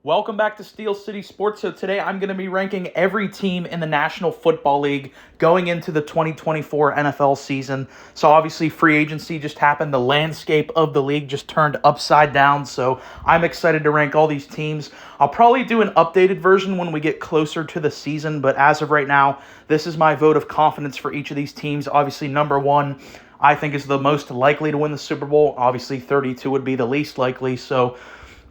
Welcome back to Steel City Sports. So today I'm going to be ranking every team in the National Football League going into the 2024 NFL season. So obviously free agency just happened. The landscape of the league just turned upside down. So I'm excited to rank all these teams. I'll probably do an updated version when we get closer to the season. But as of right now, this is my vote of confidence for each of these teams. Obviously, number one, I think is the most likely to win the Super Bowl. Obviously, 32 would be the least likely. So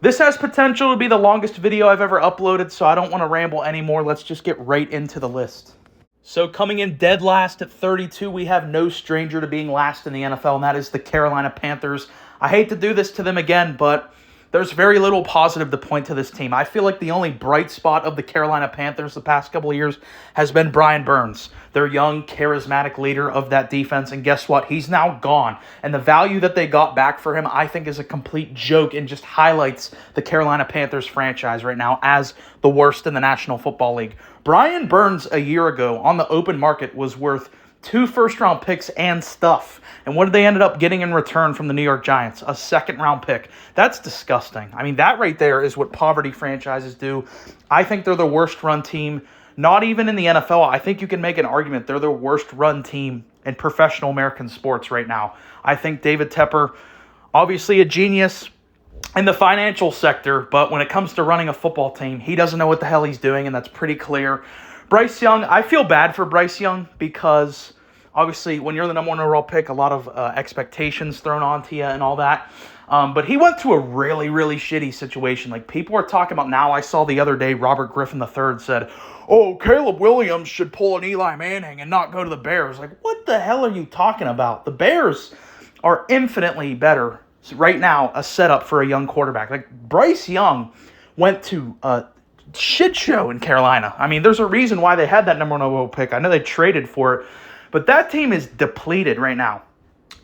this has potential to be the longest video I've ever uploaded, so I don't want to ramble anymore. Let's just get right into the list. So coming in dead last at 32, we have no stranger to being last in the NFL, and that is the Carolina Panthers. I hate to do this to them again, but there's very little positive to point to this team. I feel like the only bright spot of the Carolina Panthers the past couple of years has been Brian Burns, their young, charismatic leader of that defense. And guess what? He's now gone. And the value that they got back for him, I think, is a complete joke and just highlights the Carolina Panthers franchise right now as the worst in the National Football League. Brian Burns a year ago on the open market was worth 2 first-round picks and stuff. And what did they ended up getting in return from the New York Giants? A second-round pick. That's disgusting. I mean, that right there is what poverty franchises do. I think they're the worst-run team, not even in the NFL. I think you can make an argument they're the worst-run team in professional American sports right now. I think David Tepper, obviously a genius in the financial sector, but when it comes to running a football team, he doesn't know what the hell he's doing, and that's pretty clear. Bryce Young, I feel bad for Bryce Young because obviously when you're the number one overall pick, a lot of expectations thrown onto you and all that. But he went to a really, really shitty situation. Like, people are talking about now. I saw the other day Robert Griffin III said, "Oh, Caleb Williams should pull an Eli Manning and not go to the Bears." Like, what the hell are you talking about? The Bears are infinitely better right now, a setup for a young quarterback. Like, Bryce Young went to shit show in Carolina. I mean, there's a reason why they had that number one overall pick. I know they traded for it, but that team is depleted right now.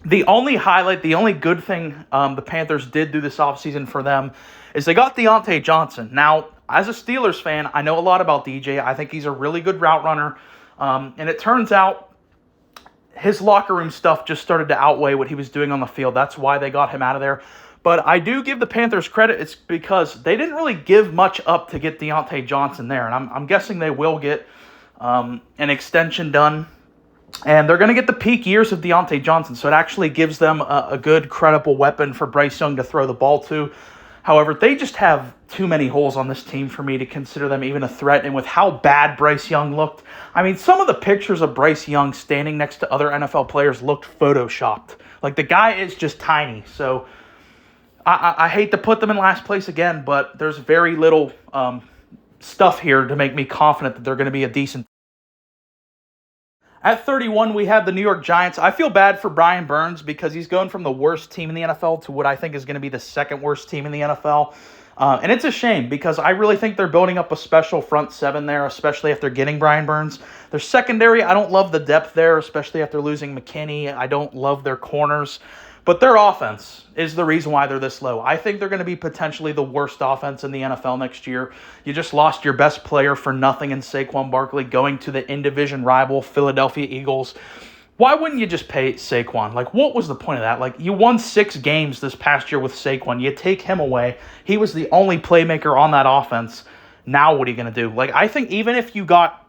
The only highlight, the only good thing the Panthers did do this offseason for them is they got Diontae Johnson. Now, as a Steelers fan, I know a lot about DJ. I think he's a really good route runner. And it turns out his locker room stuff just started to outweigh what he was doing on the field. That's why they got him out of there. But I do give the Panthers credit. It's because they didn't really give much up to get Diontae Johnson there. And I'm guessing they will get an extension done. And they're going to get the peak years of Diontae Johnson. So it actually gives them a good, credible weapon for Bryce Young to throw the ball to. However, they just have too many holes on this team for me to consider them even a threat. And with how bad Bryce Young looked, I mean, some of the pictures of Bryce Young standing next to other NFL players looked photoshopped. Like, the guy is just tiny. So I hate to put them in last place again, but there's very little stuff here to make me confident that they're going to be a decent. At 31, we have the New York Giants. I feel bad for Brian Burns because he's going from the worst team in the NFL to what I think is going to be the second worst team in the NFL. And it's a shame because I really think they're building up a special front seven there, especially after getting Brian Burns. Their secondary, I don't love the depth there, especially after losing McKinney. I don't love their corners. But their offense is the reason why they're this low. I think they're going to be potentially the worst offense in the NFL next year. You just lost your best player for nothing in Saquon Barkley going to the in-division rival Philadelphia Eagles. Why wouldn't you just pay Saquon? Like, what was the point of that? Like, you won 6 games this past year with Saquon. You take him away. He was the only playmaker on that offense. Now what are you going to do? Like, I think even if you got,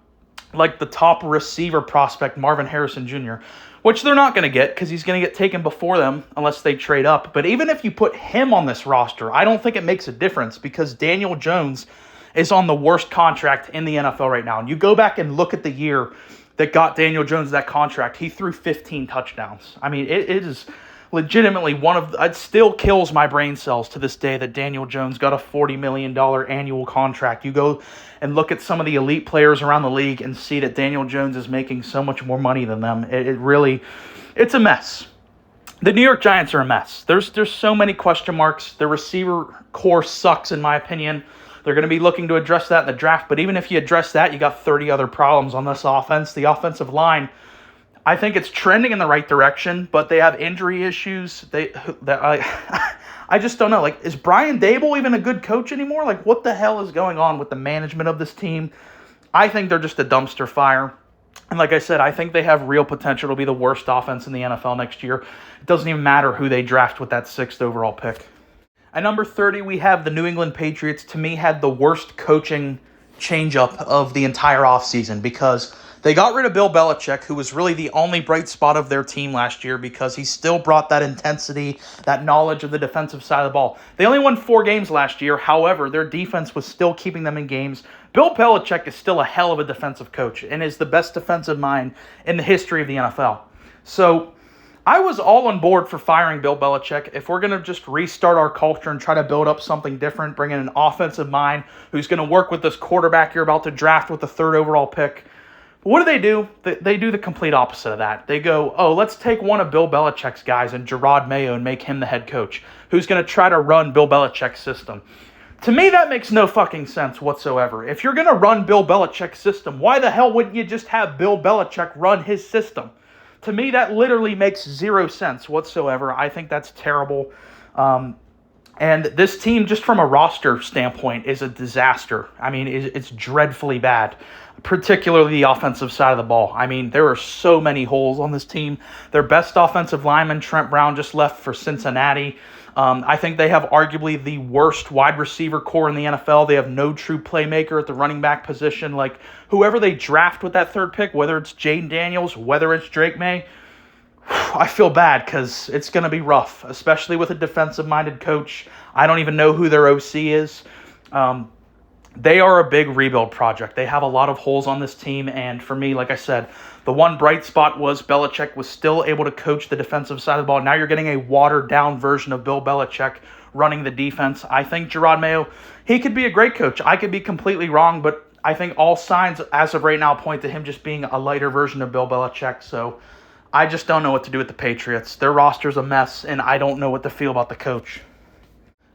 like, the top receiver prospect, Marvin Harrison Jr., which they're not going to get because he's going to get taken before them unless they trade up. But even if you put him on this roster, I don't think it makes a difference because Daniel Jones is on the worst contract in the NFL right now. And you go back and look at the year that got Daniel Jones that contract, he threw 15 touchdowns. I mean, it is legitimately it still kills my brain cells to this day that Daniel Jones got a $40 million annual contract. You go and look at some of the elite players around the league and see that Daniel Jones is making so much more money than them. It's a mess. The New York Giants are a mess. There's so many question marks. The receiver core sucks, in my opinion. They're going to be looking to address that in the draft. But even if you address that, you got 30 other problems on this offense. The offensive line, I think it's trending in the right direction, but they have injury issues. I just don't know. Like, is Brian Daboll even a good coach anymore? Like, what the hell is going on with the management of this team? I think they're just a dumpster fire. And like I said, I think they have real potential to be the worst offense in the NFL next year. It doesn't even matter who they draft with that 6th overall pick. At number 30, we have the New England Patriots. To me, had the worst coaching changeup of the entire offseason because they got rid of Bill Belichick, who was really the only bright spot of their team last year because he still brought that intensity, that knowledge of the defensive side of the ball. They only won 4 games last year. However, their defense was still keeping them in games. Bill Belichick is still a hell of a defensive coach and is the best defensive mind in the history of the NFL. So I was all on board for firing Bill Belichick. If we're going to just restart our culture and try to build up something different, bring in an offensive mind who's going to work with this quarterback you're about to draft with the 3rd overall pick. But what do? They do the complete opposite of that. They go, oh, let's take one of Bill Belichick's guys and Gerard Mayo and make him the head coach, who's going to try to run Bill Belichick's system. To me, that makes no fucking sense whatsoever. If you're going to run Bill Belichick's system, why the hell wouldn't you just have Bill Belichick run his system? To me, that literally makes 0 sense whatsoever. I think that's terrible. And this team, just from a roster standpoint, is a disaster. I mean, it's dreadfully bad, particularly the offensive side of the ball. I mean, there are so many holes on this team. Their best offensive lineman, Trent Brown, just left for Cincinnati. I think they have arguably the worst wide receiver core in the NFL. They have no true playmaker at the running back position. Like, whoever they draft with that 3rd pick, whether it's Jaden Daniels, whether it's Drake May, I feel bad because it's going to be rough, especially with a defensive-minded coach. I don't even know who their OC is. They are a big rebuild project. They have a lot of holes on this team, and for me, like I said, the one bright spot was Belichick was still able to coach the defensive side of the ball. Now you're getting a watered-down version of Bill Belichick running the defense. I think Gerard Mayo, he could be a great coach. I could be completely wrong, but I think all signs as of right now point to him just being a lighter version of Bill Belichick. So I just don't know what to do with the Patriots. Their roster's a mess, and I don't know what to feel about the coach.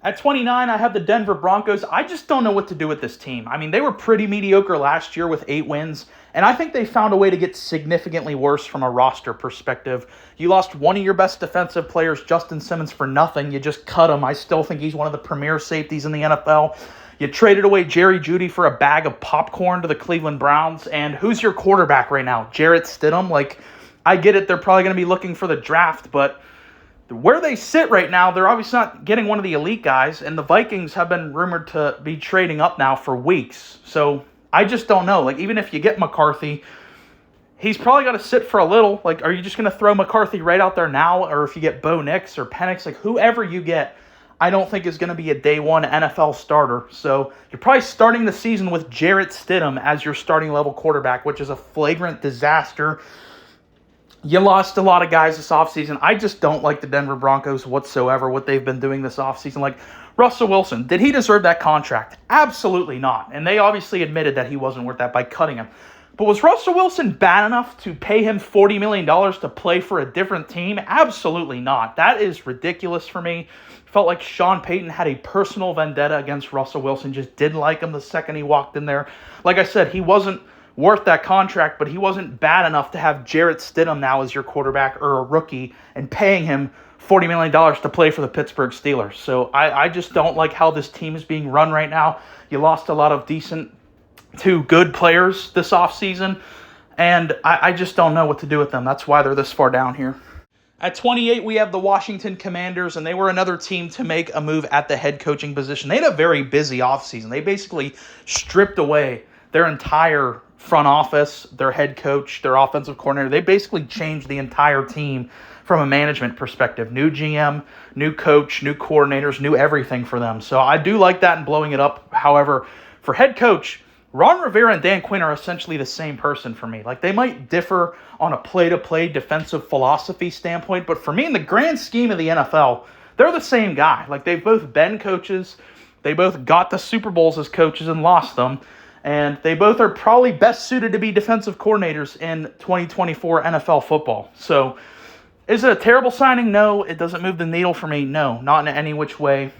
At 29, I have the Denver Broncos. I just don't know what to do with this team. I mean, they were pretty mediocre last year with 8 wins, and I think they found a way to get significantly worse from a roster perspective. You lost one of your best defensive players, Justin Simmons, for nothing. You just cut him. I still think he's one of the premier safeties in the NFL. You traded away Jerry Jeudy for a bag of popcorn to the Cleveland Browns, and who's your quarterback right now? Jarrett Stidham? Like, I get it, they're probably going to be looking for the draft, but where they sit right now, they're obviously not getting one of the elite guys, and the Vikings have been rumored to be trading up now for weeks. So I just don't know. Like, even if you get McCarthy, he's probably got to sit for a little. Like, are you just going to throw McCarthy right out there now? Or if you get Bo Nix or Penix, like whoever you get, I don't think is going to be a day one NFL starter. So you're probably starting the season with Jarrett Stidham as your starting level quarterback, which is a flagrant disaster. You lost a lot of guys this offseason. I just don't like the Denver Broncos whatsoever, what they've been doing this offseason. Like, Russell Wilson, did he deserve that contract? Absolutely not. And they obviously admitted that he wasn't worth that by cutting him. But was Russell Wilson bad enough to pay him $40 million to play for a different team? Absolutely not. That is ridiculous for me. Felt like Sean Payton had a personal vendetta against Russell Wilson, just didn't like him the second he walked in there. Like I said, he wasn't worth that contract, but he wasn't bad enough to have Jarrett Stidham now as your quarterback or a rookie and paying him $40 million to play for the Pittsburgh Steelers. So I just don't like how this team is being run right now. You lost a lot of decent to good players this offseason, and I just don't know what to do with them. That's why they're this far down here. At 28, we have the Washington Commanders, and they were another team to make a move at the head coaching position. They had a very busy offseason. They basically stripped away their entire front office, their head coach, their offensive coordinator. They basically changed the entire team from a management perspective. New GM, new coach, new coordinators, new everything for them. So I do like that and blowing it up. However, for head coach, Ron Rivera and Dan Quinn are essentially the same person for me. Like, they might differ on a play-to-play defensive philosophy standpoint, but for me, in the grand scheme of the NFL, they're the same guy. Like, they've both been coaches. They both got the Super Bowls as coaches and lost them. And they both are probably best suited to be defensive coordinators in 2024 NFL football. So, is it a terrible signing? No. It doesn't move the needle for me? No, not in any which way.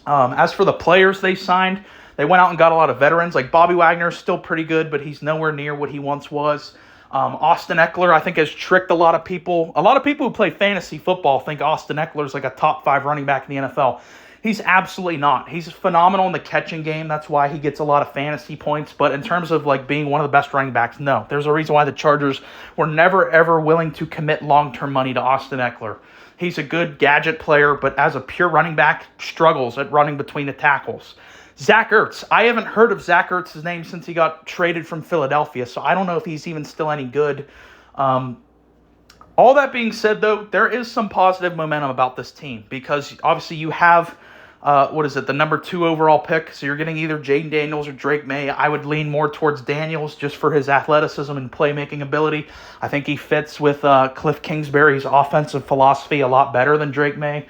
As for the players they signed, they went out and got a lot of veterans. Like, Bobby Wagner is still pretty good, but he's nowhere near what he once was. Austin Eckler, I think, has tricked a lot of people. A lot of people who play fantasy football think Austin Eckler is like a top 5 running back in the NFL. He's absolutely not. He's phenomenal in the catching game. That's why he gets a lot of fantasy points. But in terms of like being one of the best running backs, no. There's a reason why the Chargers were never, ever willing to commit long-term money to Austin Eckler. He's a good gadget player, but as a pure running back, struggles at running between the tackles. Zach Ertz. I haven't heard of Zach Ertz's name since he got traded from Philadelphia, so I don't know if he's even still any good. All that being said, though, there is some positive momentum about this team because obviously you have, the number 2 overall pick. So you're getting either Jaden Daniels or Drake May. I would lean more towards Daniels just for his athleticism and playmaking ability. I think he fits with Cliff Kingsbury's offensive philosophy a lot better than Drake May.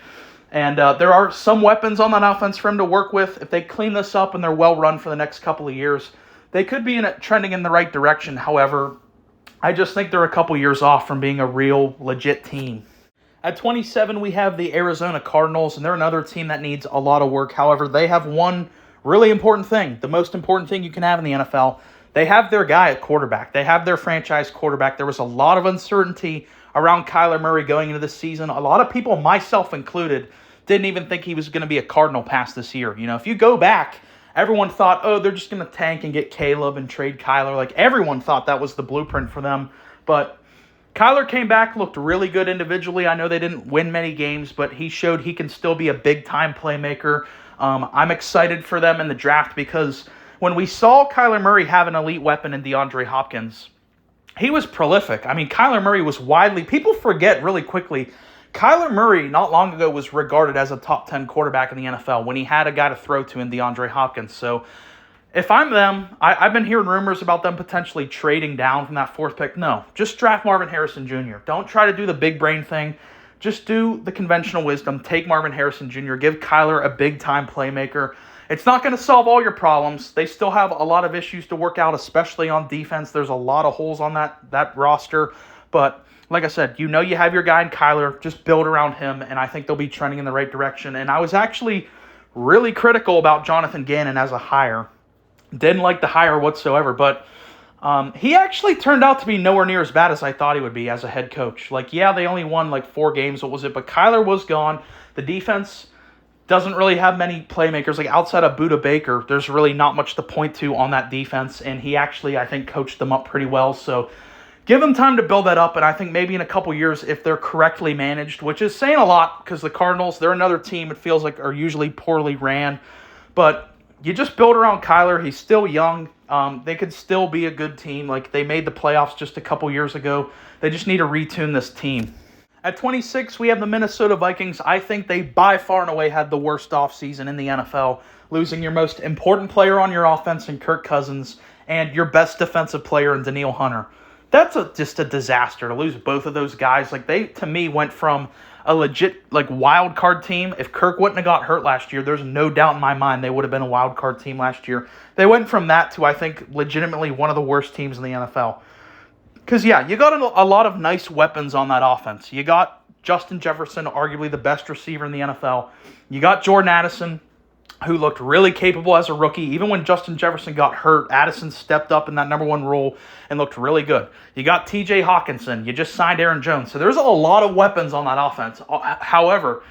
And there are some weapons on that offense for him to work with. If they clean this up and they're well run for the next couple of years, they could be trending in the right direction. However, I just think they're a couple years off from being a real, legit team. At 27, we have the Arizona Cardinals, and they're another team that needs a lot of work. However, they have one really important thing, the most important thing you can have in the NFL. They have their guy at quarterback. They have their franchise quarterback. There was a lot of uncertainty around Kyler Murray going into this season. A lot of people, myself included, didn't even think he was going to be a Cardinal past this year. You know, if you go back, everyone thought, oh, they're just going to tank and get Caleb and trade Kyler. Like, everyone thought that was the blueprint for them. But Kyler came back, looked really good individually. I know they didn't win many games, but he showed he can still be a big-time playmaker. I'm excited for them in the draft because when we saw Kyler Murray have an elite weapon in DeAndre Hopkins, he was prolific. I mean, Kyler Murray was widely... People forget really quickly, Kyler Murray not long ago was regarded as a top 10 quarterback in the NFL when he had a guy to throw to in DeAndre Hopkins. So if I'm them, I've been hearing rumors about them potentially trading down from that 4th pick. No, just draft Marvin Harrison Jr. Don't try to do the big brain thing. Just do the conventional wisdom. Take Marvin Harrison Jr. Give Kyler a big-time playmaker. It's not going to solve all your problems. They still have a lot of issues to work out, especially on defense. There's a lot of holes on that roster. But like I said, you know you have your guy in Kyler. Just build around him, and I think they'll be trending in the right direction. And I was actually really critical about Jonathan Gannon as a hire. Didn't like the hire whatsoever, but he actually turned out to be nowhere near as bad as I thought he would be as a head coach. Like, yeah, they only won like 4 games. What was it? But Kyler was gone. The defense doesn't really have many playmakers. Like, outside of Budda Baker, there's really not much to point to on that defense. And he actually, I think, coached them up pretty well. So give them time to build that up. And I think maybe in a couple years, if they're correctly managed, which is saying a lot because the Cardinals, they're another team it feels like are usually poorly ran. But you just build around Kyler. He's still young. They could still be a good team. Like, they made the playoffs just a couple years ago. They just need to retune this team. At 26, we have the Minnesota Vikings. I think they by far and away had the worst offseason in the NFL, losing your most important player on your offense in Kirk Cousins and your best defensive player in Danielle Hunter. That's just a disaster to lose both of those guys. Like, they, to me, went from a legit, like, wild card team. If Kirk wouldn't have got hurt last year, there's no doubt in my mind they would have been a wild card team last year. They went from that to, I think, legitimately one of the worst teams in the NFL. Because, yeah, you got a lot of nice weapons on that offense. You got Justin Jefferson, arguably the best receiver in the NFL. You got Jordan Addison, who looked really capable as a rookie. Even when Justin Jefferson got hurt, Addison stepped up in that number 1 role and looked really good. You got TJ Hawkinson. You just signed Aaron Jones. So there's a lot of weapons on that offense. However,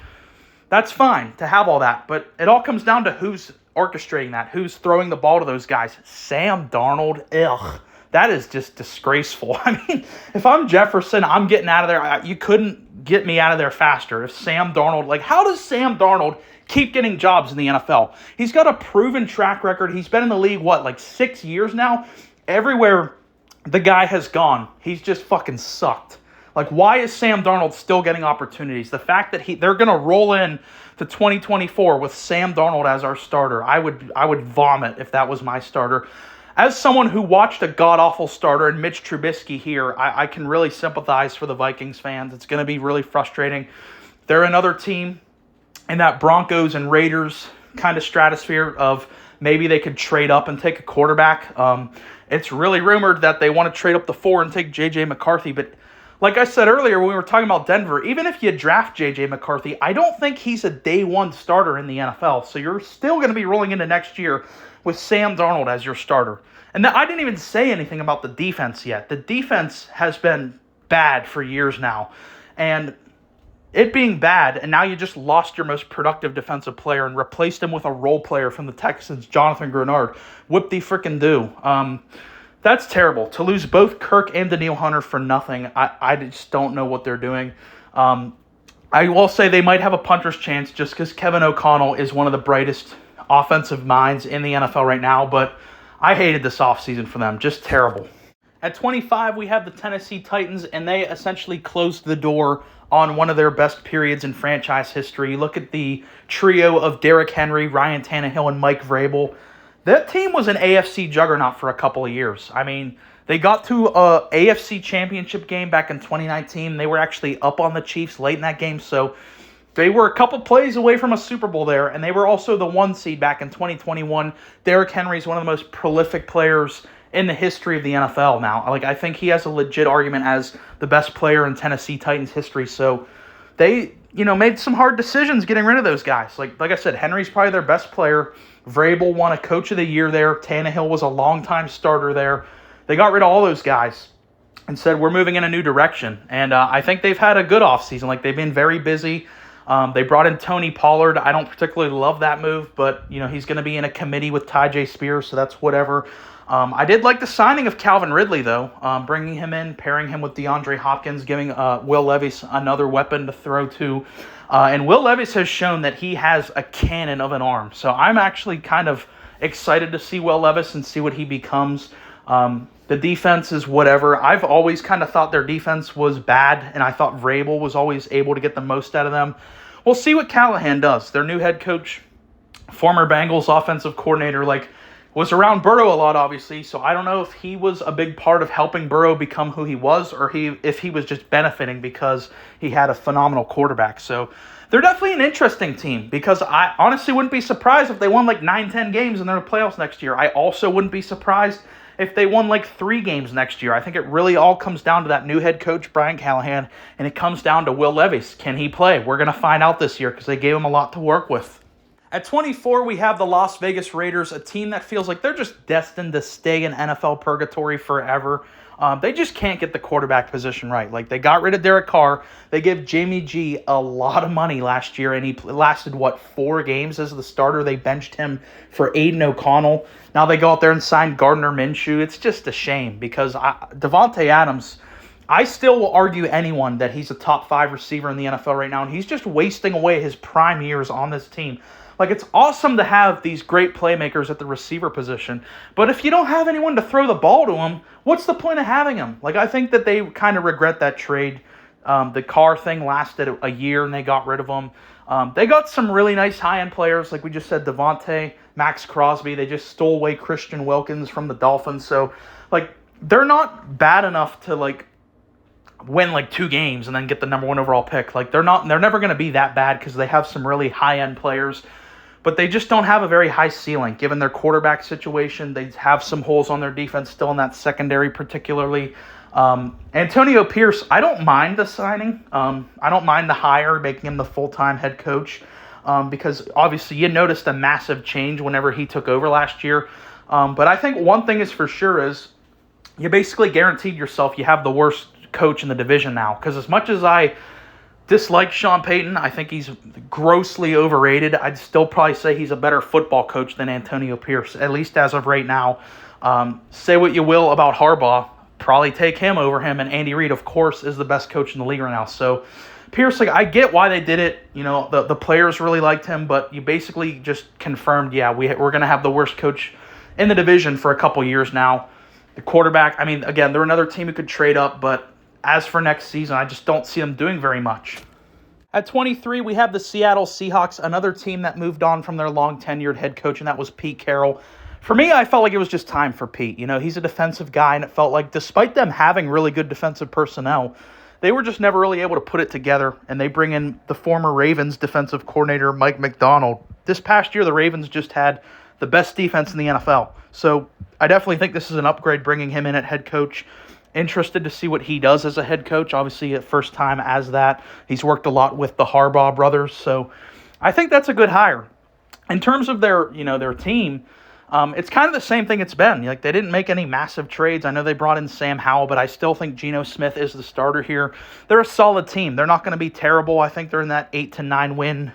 that's fine to have all that. But it all comes down to who's orchestrating that, who's throwing the ball to those guys. Sam Darnold, ugh. That is just disgraceful. I mean, if I'm Jefferson, I'm getting out of there. You couldn't get me out of there faster. If Sam Darnold, like, how does Sam Darnold keep getting jobs in the NFL? He's got a proven track record. He's been in the league, like 6 years now? Everywhere the guy has gone, he's just fucking sucked. Like, why is Sam Darnold still getting opportunities? The fact that they're going to roll in to 2024 with Sam Darnold as our starter, I would vomit if that was my starter. As someone who watched a god-awful starter in Mitch Trubisky here, I can really sympathize for the Vikings fans. It's going to be really frustrating. They're another team in that Broncos and Raiders kind of stratosphere of maybe they could trade up and take a quarterback. It's really rumored that they want to trade up to 4 and take J.J. McCarthy. But like I said earlier when we were talking about Denver, even if you draft J.J. McCarthy, I don't think he's a day 1 starter in the NFL. So you're still going to be rolling into next year with Sam Darnold as your starter. And I didn't even say anything about the defense yet. The defense has been bad for years now. And it being bad, and now you just lost your most productive defensive player and replaced him with a role player from the Texans, Jonathan Grenard. Whoop-de-frickin-do. That's terrible. To lose both Kirk and Danielle Hunter for nothing, I just don't know what they're doing. I will say they might have a punter's chance just because Kevin O'Connell is one of the brightest offensive minds in the NFL right now, but I hated this offseason for them. Just terrible. At 25, we have the Tennessee Titans, and they essentially closed the door on one of their best periods in franchise history. Look at the trio of Derrick Henry, Ryan Tannehill, and Mike Vrabel. That team was an AFC juggernaut for a couple of years. I mean, they got to a AFC championship game back in 2019. They were actually up on the Chiefs late in that game, so they were a couple plays away from a Super Bowl there, and they were also the 1 seed back in 2021. Derrick Henry is one of the most prolific players in the history of the NFL now. Like, I think he has a legit argument as the best player in Tennessee Titans history. So they, made some hard decisions getting rid of those guys. Like I said, Henry's probably their best player. Vrabel won a Coach of the Year there. Tannehill was a longtime starter there. They got rid of all those guys and said, we're moving in a new direction. And I think they've had a good offseason. Like, they've been very busy. They brought in Tony Pollard. I don't particularly love that move, but, he's going to be in a committee with Tyjae Spears, so that's whatever. I did like the signing of Calvin Ridley, though, bringing him in, pairing him with DeAndre Hopkins, giving Will Levis another weapon to throw to. And Will Levis has shown that he has a cannon of an arm. So I'm actually kind of excited to see Will Levis and see what he becomes. The defense is whatever. I've always kind of thought their defense was bad, and I thought Vrabel was always able to get the most out of them. We'll see what Callahan does. Their new head coach, former Bengals offensive coordinator, was around Burrow a lot, obviously, so I don't know if he was a big part of helping Burrow become who he was, or if he was just benefiting because he had a phenomenal quarterback. So they're definitely an interesting team, because I honestly wouldn't be surprised if they won 9-10 games in their playoffs next year. I also wouldn't be surprised if they won 3 games next year. I think it really all comes down to that new head coach, Brian Callahan, and it comes down to Will Levis. Can he play? We're going to find out this year because they gave him a lot to work with. At 24, we have the Las Vegas Raiders, a team that feels like they're just destined to stay in NFL purgatory forever. They just can't get the quarterback position right. They got rid of Derek Carr. They gave Jimmy G a lot of money last year, and he lasted, 4 games as the starter. They benched him for Aiden O'Connell. Now they go out there and sign Gardner Minshew. It's just a shame because Davante Adams, I still will argue anyone that he's a top 5 receiver in the NFL right now, and he's just wasting away his prime years on this team. It's awesome to have these great playmakers at the receiver position, but if you don't have anyone to throw the ball to them, what's the point of having them? I think that they kind of regret that trade. The Carr thing lasted a year, and they got rid of them. They got some really nice high-end players, like we just said, Devontae, Max Crosby. They just stole away Christian Wilkins from the Dolphins, so they're not bad enough to win 2 games and then get the number 1 overall pick. They're never going to be that bad because they have some really high-end players. But they just don't have a very high ceiling, given their quarterback situation. They have some holes on their defense still in that secondary particularly. Antonio Pierce, I don't mind the signing. I don't mind the hire, making him the full-time head coach, because obviously you noticed a massive change whenever he took over last year. But I think one thing is for sure is you basically guaranteed yourself you have the worst coach in the division now. Because as much as I dislike Sean Payton, I think he's grossly overrated. I'd still probably say he's a better football coach than Antonio Pierce, at least as of right now. Say what you will about Harbaugh, probably take him over him, and Andy Reid, of course, is the best coach in the league right now. So Pierce, I get why they did it. The players really liked him, but you basically just confirmed, we're going to have the worst coach in the division for a couple years now. The quarterback, again, they're another team who could trade up, but as for next season, I just don't see them doing very much. At 23, we have the Seattle Seahawks, another team that moved on from their long-tenured head coach, and that was Pete Carroll. For me, I felt like it was just time for Pete. He's a defensive guy, and it felt like despite them having really good defensive personnel, they were just never really able to put it together, and they bring in the former Ravens defensive coordinator, Mike Macdonald. This past year, the Ravens just had the best defense in the NFL. So I definitely think this is an upgrade bringing him in at head coach. Interested to see what he does as a head coach. Obviously, at first time as that. He's worked a lot with the Harbaugh brothers, so I think that's a good hire. In terms of their team, it's kind of the same thing it's been. They didn't make any massive trades. I know they brought in Sam Howell, but I still think Geno Smith is the starter here. They're a solid team. They're not going to be terrible. I think they're in that 8 to 9 win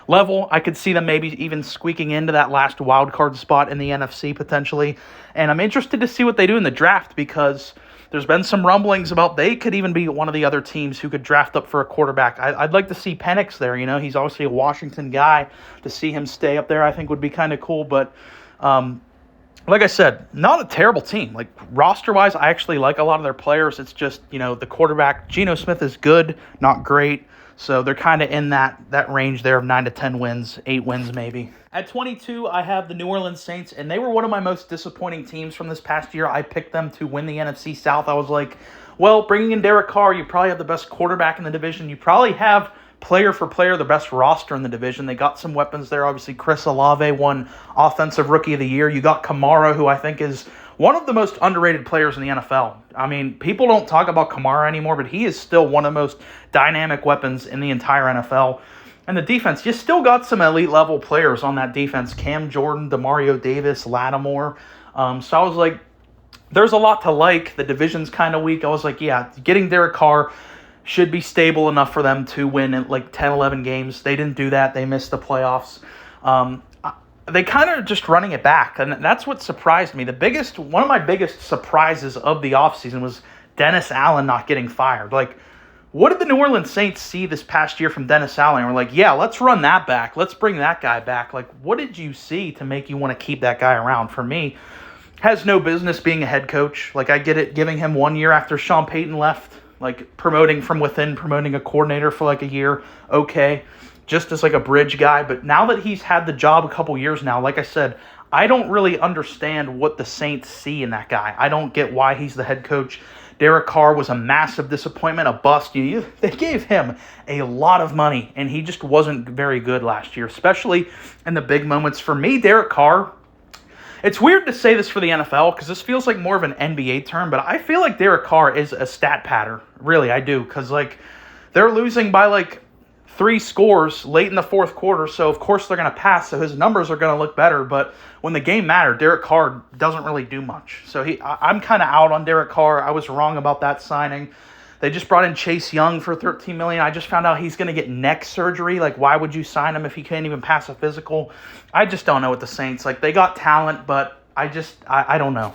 level. I could see them maybe even squeaking into that last wild card spot in the NFC potentially. And I'm interested to see what they do in the draft because There's been some rumblings about they could even be one of the other teams who could draft up for a quarterback. I'd like to see Penix there. He's obviously a Washington guy. To see him stay up there, I think would be kind of cool. But like I said, not a terrible team. Like roster-wise, I actually like a lot of their players. It's just, the quarterback, Geno Smith, is good, not great. So they're kind of in that range there of 9 to 10 wins, 8 wins maybe. At 22, I have the New Orleans Saints, and they were one of my most disappointing teams from this past year. I picked them to win the NFC South. I was like, well, bringing in Derek Carr, you probably have the best quarterback in the division. You probably have player for player the best roster in the division. They got some weapons there. Obviously, Chris Olave won Offensive Rookie of the Year. You got Kamara, who I think is one of the most underrated players in the NFL. I mean, people don't talk about Kamara anymore, but he is still one of the most dynamic weapons in the entire NFL. And the defense, you still got some elite-level players on that defense. Cam Jordan, Demario Davis, Lattimore. So I was like, there's a lot to like. The division's kind of weak. I was like, yeah, getting Derek Carr should be stable enough for them to win at like 10, 11 games. They didn't do that. They missed the playoffs. They kind of just running it back, and that's what surprised me. One of my biggest surprises of the offseason was Dennis Allen not getting fired. Like, what did the New Orleans Saints see this past year from Dennis Allen? And we're like, yeah, let's run that back. Let's bring that guy back. Like, what did you see to make you want to keep that guy around? For me, has no business being a head coach. Like, I get it, giving him 1 year after Sean Payton left, like promoting from within, promoting a coordinator for like a year, okay, just as like a bridge guy. But now that he's had the job a couple years now, like I said, I don't really understand what the Saints see in that guy. I don't get why he's the head coach. Derek Carr was a massive disappointment, a bust. They gave him a lot of money, and he just wasn't very good last year, especially in the big moments. For me, Derek Carr, it's weird to say this for the NFL because this feels like more of an NBA term, but I feel like Derek Carr is a stat patter. Really, I do, because like they're losing by like 3 scores late in the fourth quarter, so of course they're going to pass, so his numbers are going to look better. But when the game mattered, Derek Carr doesn't really do much. So I'm kind of out on Derek Carr. I was wrong about that signing. They just brought in Chase Young for $13 million. I just found out he's going to get neck surgery. Like, why would you sign him if he can't even pass a physical? I just don't know with the Saints. Like, they got talent, but I don't know.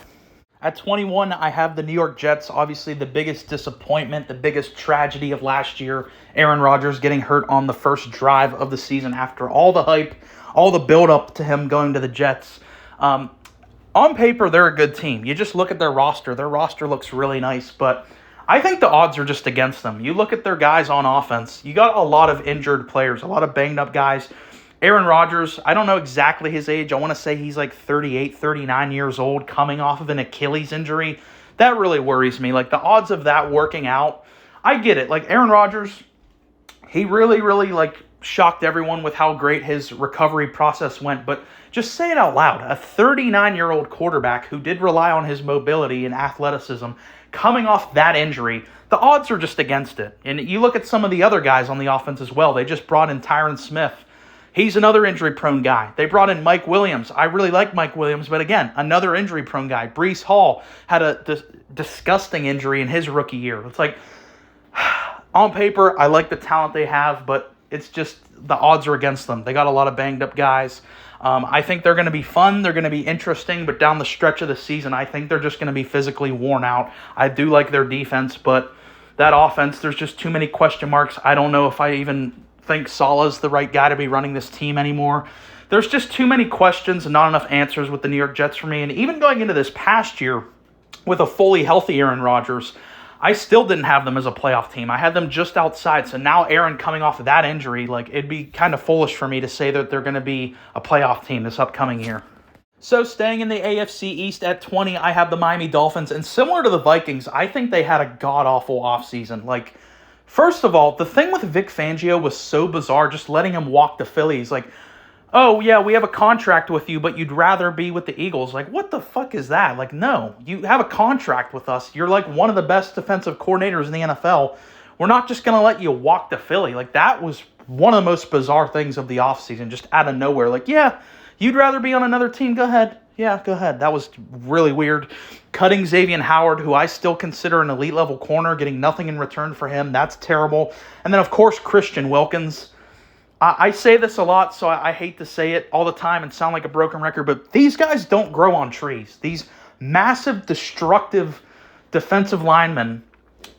At 21, I have the New York Jets, obviously the biggest disappointment, the biggest tragedy of last year. Aaron Rodgers getting hurt on the first drive of the season after all the hype, all the build-up to him going to the Jets. On paper, they're a good team. You just look at their roster. Their roster looks really nice, but I think the odds are just against them. You look at their guys on offense. You got a lot of injured players, a lot of banged-up guys. Aaron Rodgers, I don't know exactly his age. I want to say he's like 38, 39 years old, coming off of an Achilles injury. That really worries me. Like, the odds of that working out, I get it. Like, Aaron Rodgers, he really, really, like, shocked everyone with how great his recovery process went. But just say it out loud. A 39-year-old quarterback who did rely on his mobility and athleticism coming off that injury, the odds are just against it. And you look at some of the other guys on the offense as well. They just brought in Tyron Smith. He's another injury-prone guy. They brought in Mike Williams. I really like Mike Williams, but again, another injury-prone guy. Breece Hall had a disgusting injury in his rookie year. It's like, on paper, I like the talent they have, but it's just the odds are against them. They got a lot of banged-up guys. I think they're going to be fun. They're going to be interesting, but down the stretch of the season, I think they're just going to be physically worn out. I do like their defense, but that offense, there's just too many question marks. I don't know if I even think Saleh's the right guy to be running this team anymore. There's just too many questions and not enough answers with the New York Jets for me. And even going into this past year with a fully healthy Aaron Rodgers, I still didn't have them as a playoff team. I had them just outside. So now Aaron coming off of that injury, like, it'd be kind of foolish for me to say that they're going to be a playoff team this upcoming year. So staying in the AFC East at 20, I have the Miami Dolphins. And similar to the Vikings, I think they had a god-awful offseason. Like, first of all, the thing with Vic Fangio was so bizarre, just letting him walk to Philly. He's like, oh, yeah, we have a contract with you, but you'd rather be with the Eagles. Like, what the fuck is that? Like, no, you have a contract with us. You're like one of the best defensive coordinators in the NFL. We're not just going to let you walk to Philly. Like, that was one of the most bizarre things of the offseason, just out of nowhere. Like, yeah, you'd rather be on another team? Go ahead. Yeah, go ahead. That was really weird. Cutting Xavier Howard, who I still consider an elite-level corner, getting nothing in return for him. That's terrible. And then, of course, Christian Wilkins. I say this a lot, so I hate to say it all the time and sound like a broken record, but these guys don't grow on trees. These massive, destructive defensive linemen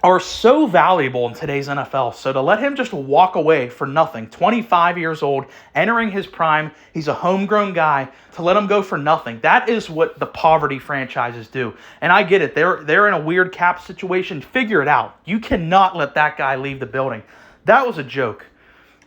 are so valuable in today's NFL. So to let him just walk away for nothing, 25 years old, entering his prime, he's a homegrown guy, to let him go for nothing, that is what the poverty franchises do. And I get it. They're in a weird cap situation. Figure it out. You cannot let that guy leave the building. That was a joke.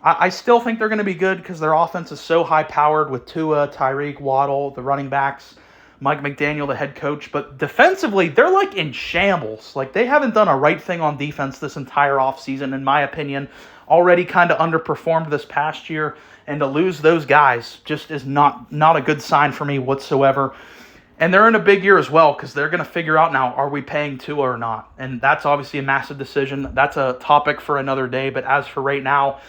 I still think they're going to be good because their offense is so high-powered with Tua, Tyreek, Waddle, the running backs, Mike McDaniel, the head coach. But defensively, they're like in shambles. Like, they haven't done a right thing on defense this entire offseason, in my opinion. Already kind of underperformed this past year. And to lose those guys just is not a good sign for me whatsoever. And they're in a big year as well because they're going to figure out now, are we paying Tua or not? And that's obviously a massive decision. That's a topic for another day. But as for right now,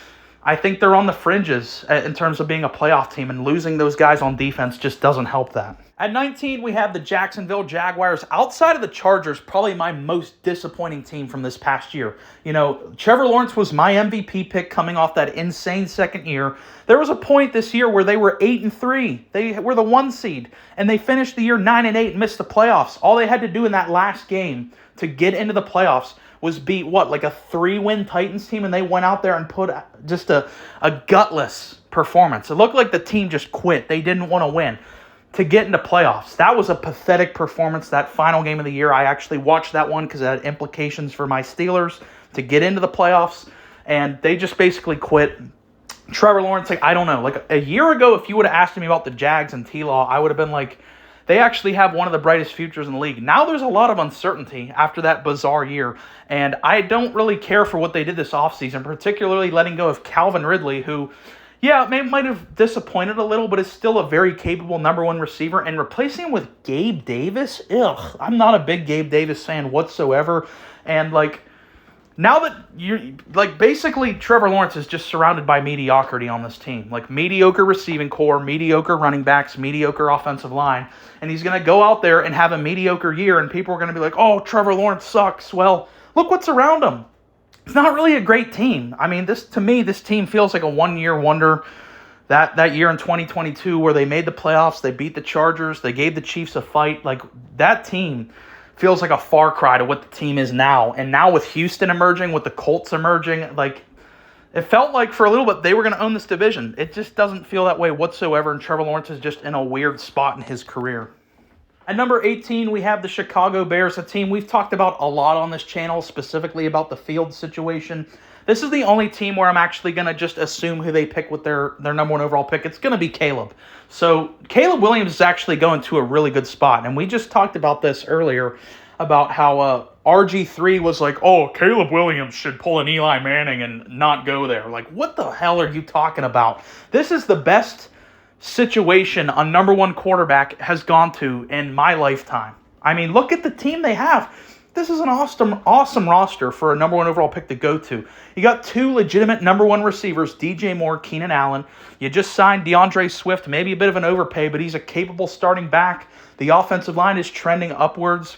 I think they're on the fringes in terms of being a playoff team, and losing those guys on defense just doesn't help that. At 19, we have the Jacksonville Jaguars. Outside of the Chargers, probably my most disappointing team from this past year. You know, Trevor Lawrence was my MVP pick coming off that insane second year. There was a point this year where they were 8-3. They were the 1 seed, and they finished the year 9-8 and missed the playoffs. All they had to do in that last game to get into the playoffs was beat, like a 3-win Titans team, and they went out there and put just a gutless performance. It looked like the team just quit. They didn't want to win to get into playoffs. That was a pathetic performance, that final game of the year. I actually watched that one because it had implications for my Steelers to get into the playoffs, and they just basically quit. Trevor Lawrence, I don't know. Like, a year ago, if you would have asked me about the Jags and T-Law, I would have been like, they actually have one of the brightest futures in the league. Now there's a lot of uncertainty after that bizarre year, and I don't really care for what they did this offseason, particularly letting go of Calvin Ridley, who, might have disappointed a little, but is still a very capable number 1 receiver, and replacing him with Gabe Davis. I'm not a big Gabe Davis fan whatsoever, and now that basically Trevor Lawrence is just surrounded by mediocrity on this team. Like, mediocre receiving core, mediocre running backs, mediocre offensive line. And he's going to go out there and have a mediocre year, and people are going to be like, oh, Trevor Lawrence sucks. Well, look what's around him. It's not really a great team. I mean, this team feels like a one-year wonder. That year in 2022 where they made the playoffs, they beat the Chargers, they gave the Chiefs a fight. Like, that team feels like a far cry to what the team is now. And now with Houston emerging, with the Colts emerging, it felt like for a little bit they were going to own this division. It just doesn't feel that way whatsoever, and Trevor Lawrence is just in a weird spot in his career. At number 18, we have the Chicago Bears, a team we've talked about a lot on this channel, specifically about the field situation. This is the only team where I'm actually going to just assume who they pick with their number 1 overall pick. It's going to be Caleb. So Caleb Williams is actually going to a really good spot. And we just talked about this earlier about how RG3 was like, oh, Caleb Williams should pull an Eli Manning and not go there. Like, what the hell are you talking about? This is the best situation a number 1 quarterback has gone to in my lifetime. I mean, look at the team they have. This is an awesome roster for a number 1 overall pick to go to. You got 2 legitimate number 1 receivers, DJ Moore, Keenan Allen. You just signed DeAndre Swift, maybe a bit of an overpay, but he's a capable starting back. The offensive line is trending upwards.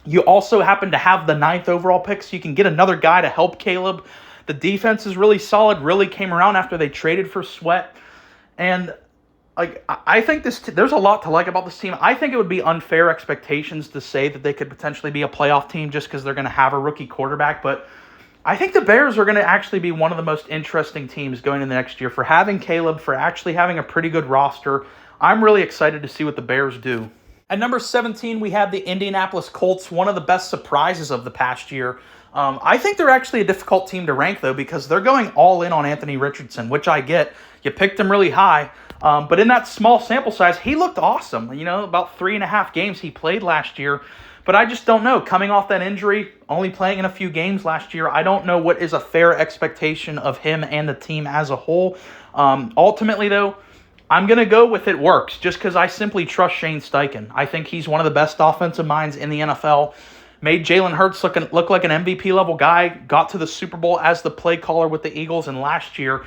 You also happen to have the 9th overall pick, so you can get another guy to help Caleb. The defense is really solid, really came around after they traded for Sweat. And I think there's a lot to like about this team. I think it would be unfair expectations to say that they could potentially be a playoff team just because they're going to have a rookie quarterback. But I think the Bears are going to actually be one of the most interesting teams going into the next year for having Caleb, for actually having a pretty good roster. I'm really excited to see what the Bears do. At number 17, we have the Indianapolis Colts, one of the best surprises of the past year. I think they're actually a difficult team to rank, though, because they're going all in on Anthony Richardson, which I get. You picked him really high. But in that small sample size, he looked awesome. About 3.5 games he played last year. But I just don't know. Coming off that injury, only playing in a few games last year, I don't know what is a fair expectation of him and the team as a whole. Ultimately, though, I'm going to go with it works just because I simply trust Shane Steichen. I think he's one of the best offensive minds in the NFL. Made Jalen Hurts look like an MVP-level guy. Got to the Super Bowl as the play caller with the Eagles. And last year,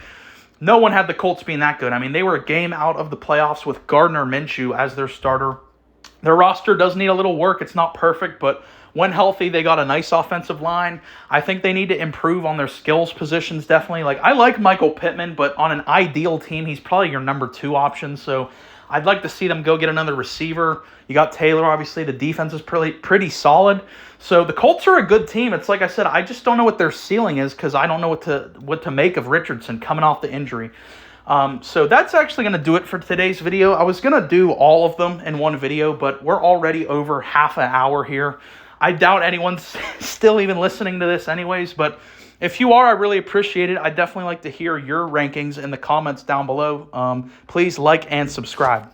no one had the Colts being that good. I mean, they were a game out of the playoffs with Gardner Minshew as their starter. Their roster does need a little work. It's not perfect, but when healthy, they got a nice offensive line. I think they need to improve on their skills positions, definitely. I like Michael Pittman, but on an ideal team, he's probably your number 2 option. So I'd like to see them go get another receiver. You got Taylor, obviously. The defense is pretty solid. So the Colts are a good team. It's like I said, I just don't know what their ceiling is because I don't know what to make of Richardson coming off the injury. So that's actually going to do it for today's video. I was going to do all of them in one video, but we're already over half an hour here. I doubt anyone's still even listening to this anyways, but if you are, I really appreciate it. I'd definitely like to hear your rankings in the comments down below. Please like and subscribe.